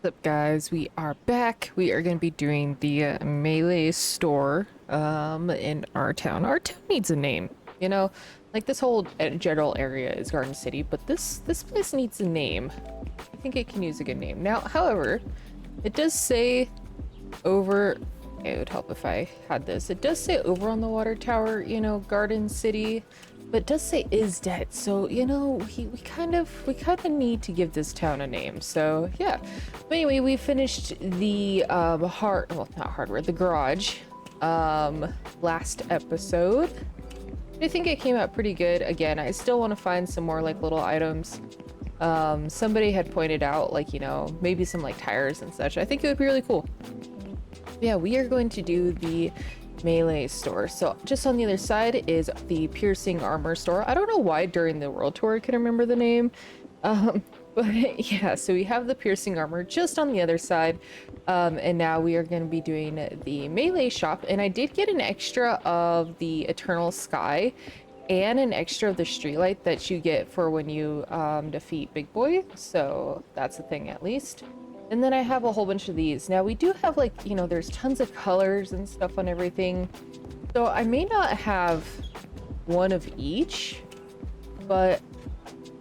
What's up, guys? We are back. We are going to be doing the melee store in our town. Our town needs a name, you know? Like this whole general area is Garden City, but this place needs a name. I think it can use a good name. Now, however, it does say over it would help if I had this. It does say over on the water tower, Garden City, but it does say is dead. So, we kind of need to give this town a name. So, yeah. But anyway, we finished the not hardware, the garage last episode. I think it came out pretty good. Again, I still want to find some more like little items. Somebody had pointed out like, maybe some like tires and such. I think it would be really cool. Yeah, we are going to do the melee store. So just on the other side is the piercing armor store. I don't know why during the world tour I can remember the name. But yeah, so we have the piercing armor just on the other side. And now we are going to be doing the melee shop. And I did get an extra of the Eternal Sky and an extra of the streetlight that you get for when you defeat Big Boy. So that's a thing at least. And then I have a whole bunch of these. Now we do have like, there's tons of colors and stuff on everything. So I may not have one of each, but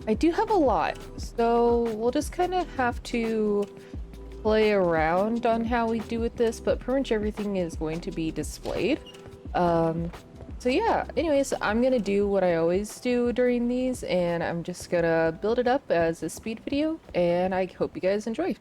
I do have a lot. So we'll just kind of have to play around on how we do with this, but pretty much everything is going to be displayed. So yeah, anyways, I'm gonna do what I always do during these, and I'm just gonna build it up as a speed video, and I hope you guys enjoy.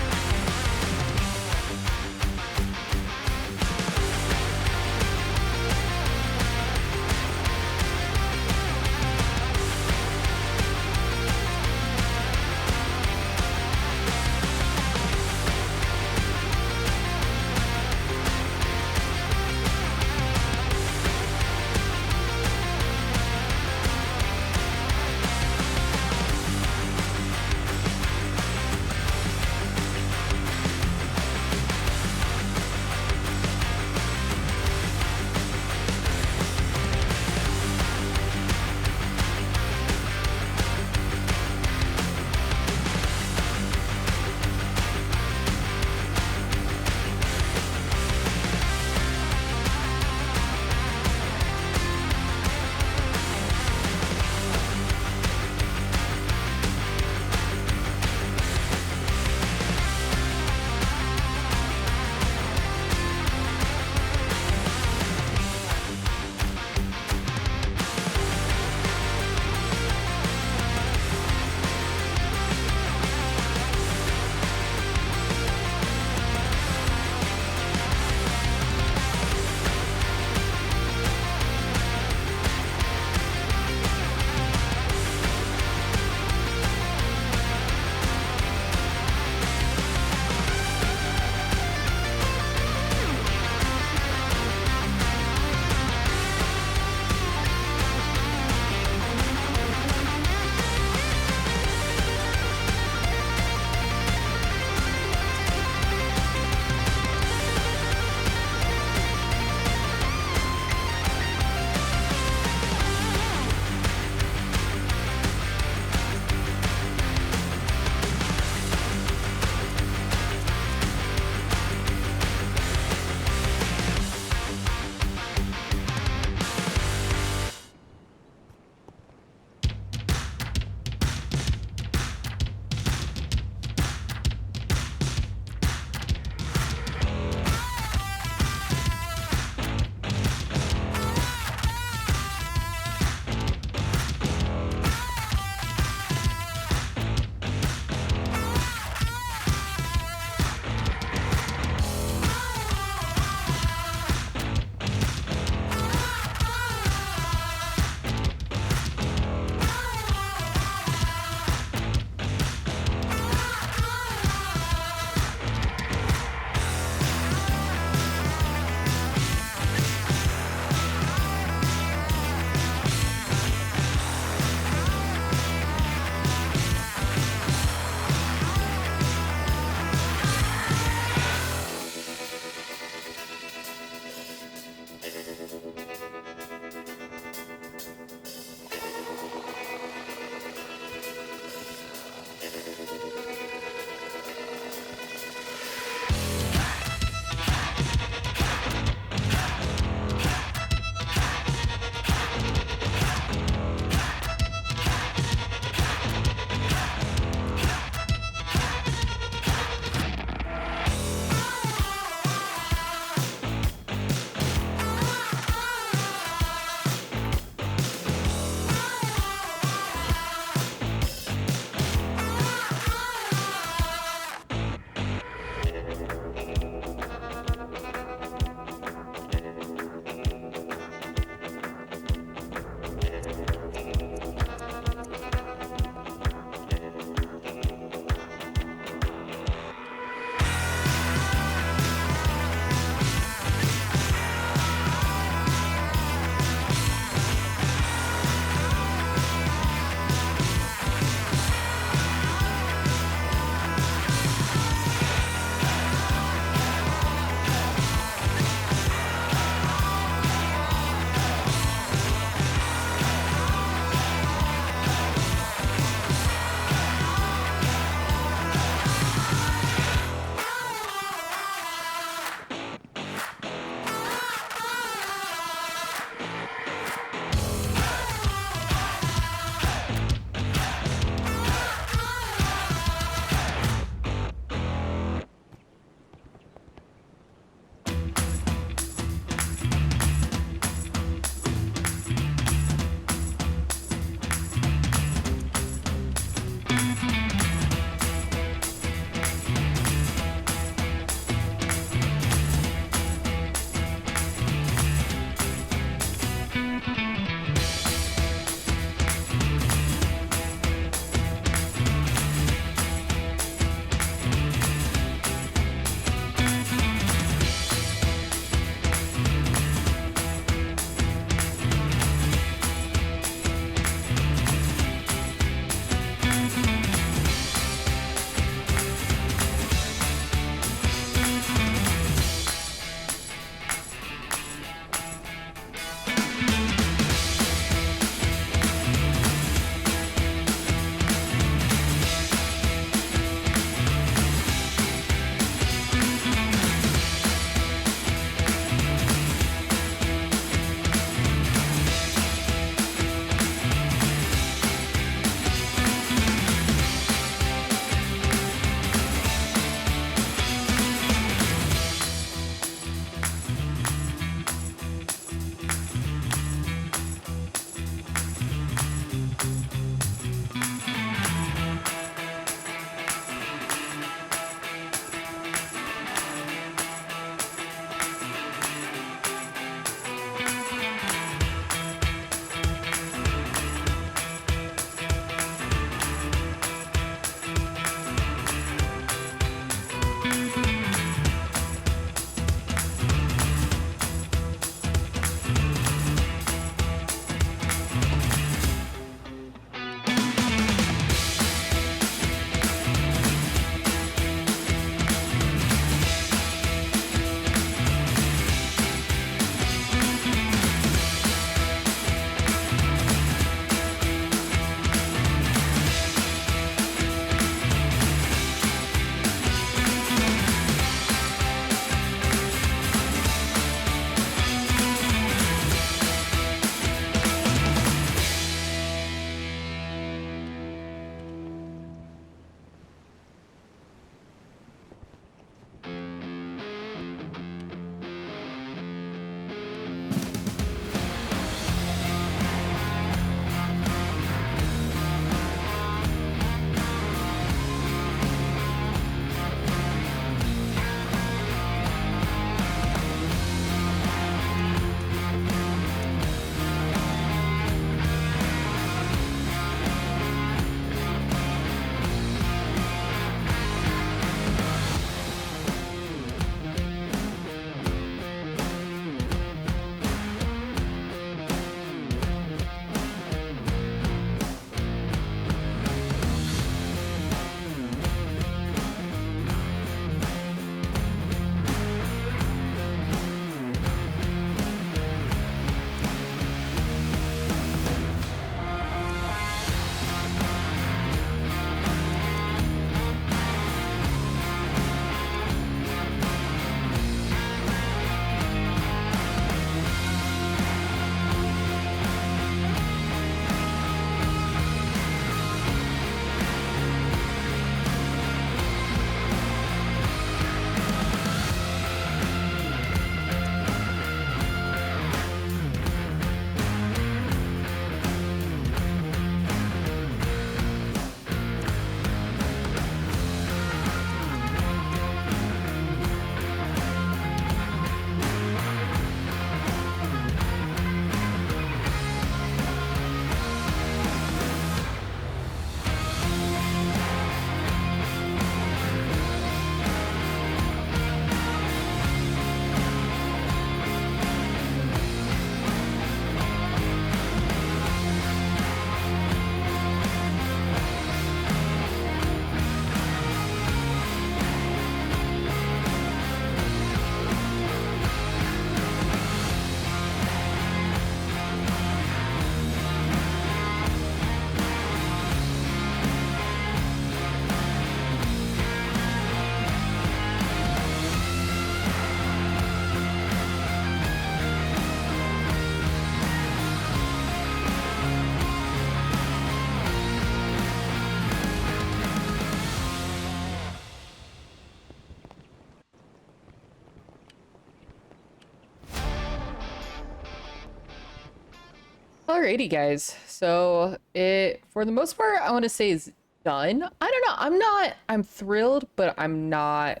Alrighty, guys. So it, for the most part, I want to say is done. I don't know. I'm thrilled, but I'm not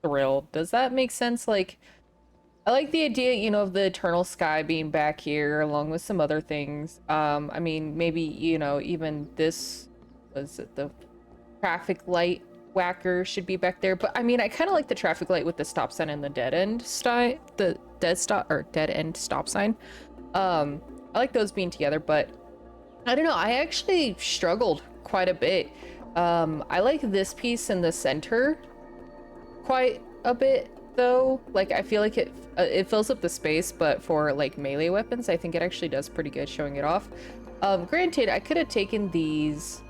thrilled. Does that make sense? Like, I like the idea, of the eternal sky being back here along with some other things. I mean, maybe, even this, was it the traffic light whacker should be back there. But I mean, I kind of like the traffic light with the stop sign and the dead end dead end stop sign. Um, I like those being together, but I don't know. I actually struggled quite a bit. I like this piece in the center quite a bit, though. Like, I feel like it fills up the space, but for like melee weapons, I think it actually does pretty good showing it off. Granted, I could have taken these,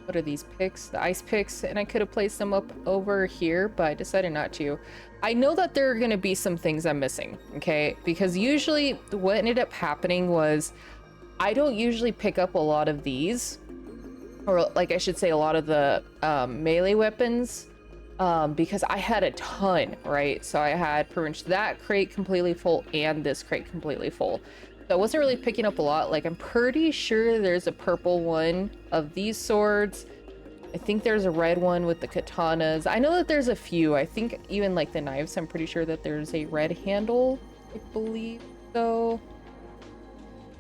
what are these picks? The ice picks, and I could have placed them up over here, but I decided not to. I know that there are going to be some things I'm missing, okay? Because usually what ended up happening was I don't usually pick up a lot of these, or like I should say a lot of the melee weapons, because I had a ton, right? So I had pretty much that crate completely full and this crate completely full. So I wasn't really picking up a lot. Like, I'm pretty sure there's a purple one of these swords. I think there's a red one with the katanas. I know that there's a few. I think even like the knives, I'm pretty sure that there's a red handle, I believe so.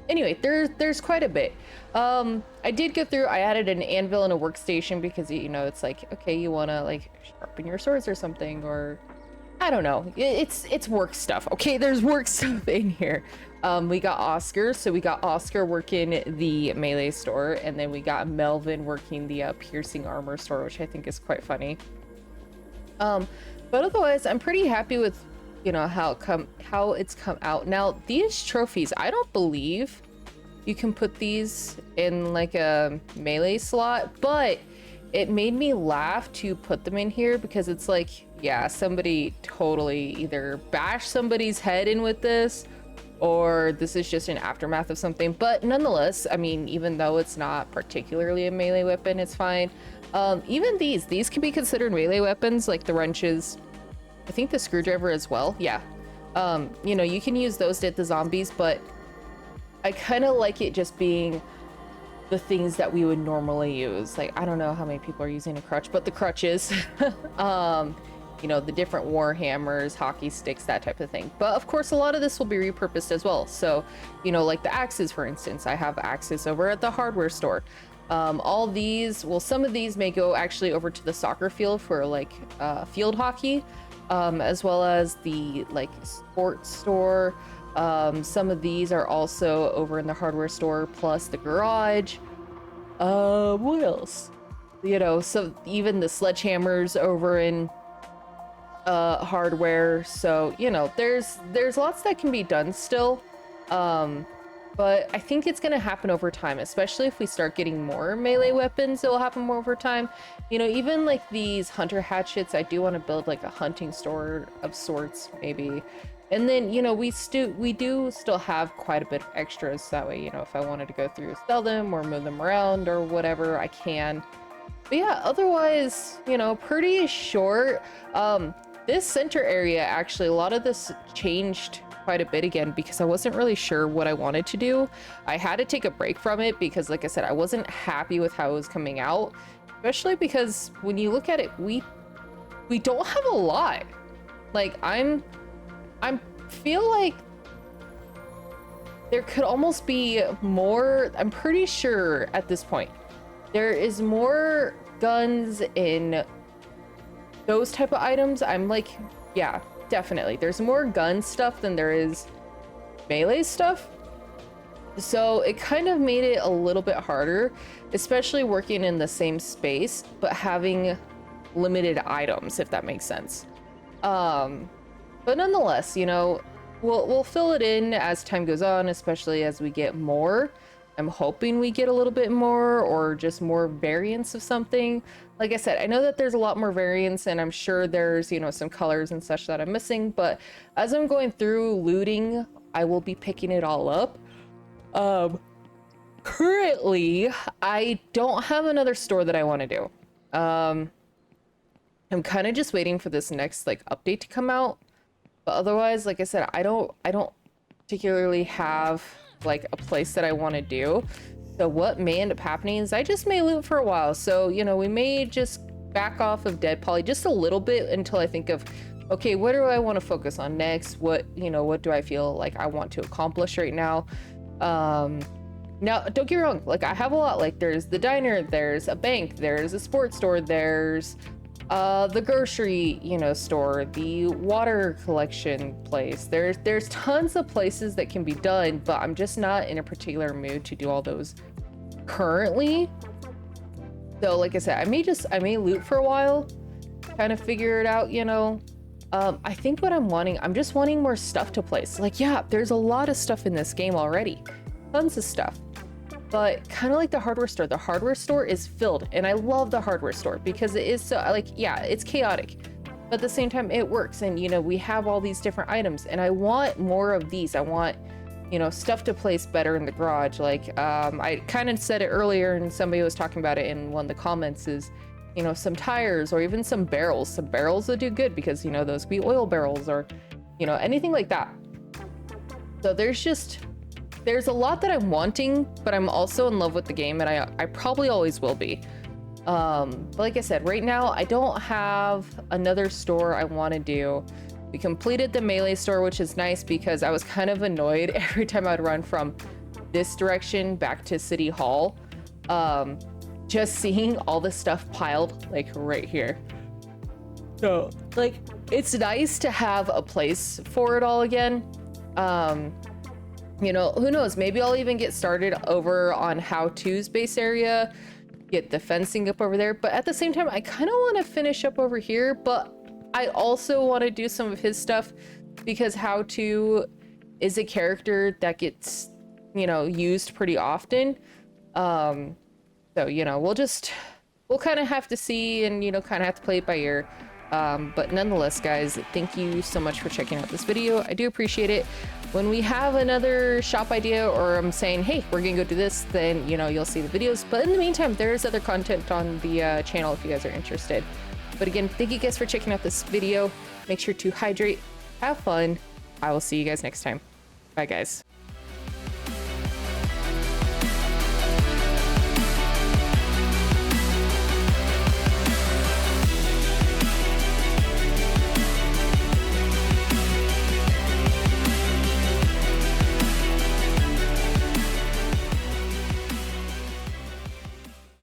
Anyway, there's quite a bit. I did go through, I added an anvil and a workstation because, it's like, okay, you want to like sharpen your swords or something, or I don't know. It's work stuff. Okay, there's work stuff in here. We got Oscar, so we got Oscar working the melee store, and then we got Melvin working the piercing armor store, which I think is quite funny. But otherwise, I'm pretty happy with, how it's come out. Now, these trophies, I don't believe you can put these in like a melee slot, but it made me laugh to put them in here because it's like, yeah, somebody totally either bashed somebody's head in with this, or this is just an aftermath of something. But nonetheless, I mean, even though it's not particularly a melee weapon, it's fine. Even these can be considered melee weapons, like the wrenches. I think the screwdriver as well. Yeah. You can use those to hit the zombies, but I kind of like it just being the things that we would normally use. Like, I don't know how many people are using a crutch, but the crutches, the different war hammers, hockey sticks, that type of thing. But of course, a lot of this will be repurposed as well. So, like the axes, for instance, I have axes over at the hardware store. All these, well, some of these may go actually over to the soccer field for like field hockey, as well as the like sports store. Some of these are also over in the hardware store, plus the garage. What else? So even the sledgehammers over in hardware. So, there's lots that can be done still. But I think it's gonna happen over time, especially if we start getting more melee weapons. It'll happen more over time. Even like these hunter hatchets, I do want to build like a hunting store of sorts, maybe. And then, we do still have quite a bit of extras. That way, if I wanted to go through, sell them or move them around or whatever, I can. But yeah, otherwise, pretty short. This center area, actually, a lot of this changed quite a bit again because I wasn't really sure what I wanted to do. I had to take a break from it because, like I said, I wasn't happy with how it was coming out, especially because when you look at it, we don't have a lot. Like, I feel like there could almost be more. I'm pretty sure at this point there is more guns in those type of items. I'm like, yeah, definitely. There's more gun stuff than there is melee stuff. So it kind of made it a little bit harder, especially working in the same space, but having limited items, if that makes sense. But nonetheless, we'll fill it in as time goes on, especially as we get more. I'm hoping we get a little bit more, or just more variants of something. Like I said, I know that there's a lot more variants, and I'm sure there's, some colors and such that I'm missing, but as I'm going through looting, I will be picking it all up. Currently, I don't have another store that I want to do. I'm kind of just waiting for this next, like, update to come out. But otherwise, like I said, I don't particularly have like a place that I want to do. So what may end up happening is I just may loot for a while. So, you know, we may just back off of DeadPoly just a little bit until I think of, okay, what do I want to focus on next? What, you know, what do I feel like I want to accomplish right now? Now, don't get me wrong, like I have a lot, like there's the diner, there's a bank, there's a sports store, there's the grocery, you know, store, the water collection place. There's tons of places that can be done, but I'm just not in a particular mood to do all those currently. So like I said, I may loot for a while, kind of figure it out, you know. I think what I'm just wanting more stuff to place. Like, yeah, there's a lot of stuff in this game already, tons of stuff. But kind of like the hardware store is filled, and I love the hardware store because it is so, like, yeah, it's chaotic, but at the same time it works. And you know, we have all these different items, and I want more of these. I want, you know, stuff to place better in the garage. Like I kind of said it earlier, and somebody was talking about it in one of the comments, is, you know, some tires or even some barrels that do good, because, you know, those be oil barrels or, you know, anything like that. So there's a lot that I'm wanting, but I'm also in love with the game, and I probably always will be. But like I said, right now I don't have another store I want to do. We completed the melee store, which is nice because I was kind of annoyed every time I'd run from this direction back to City Hall. Just seeing all the stuff piled like right here. So like, it's nice to have a place for it all again. You know, who knows, maybe I'll even get started over on how-to's base area, get the fencing up over there. But at the same time, I kind of want to finish up over here, but I also want to do some of his stuff because how-to is a character that gets, you know, used pretty often. So, you know, we'll kind of have to see, and, you know, kind of have to play it by ear. But nonetheless, guys, thank you so much for checking out this video. I do appreciate it. When we have another shop idea, or I'm saying, hey, we're gonna go do this, then, you know, you'll see the videos. But in the meantime, there is other content on the channel if you guys are interested. But again, thank you guys for checking out this video. Make sure to hydrate, have fun. I will see you guys next time. Bye, guys.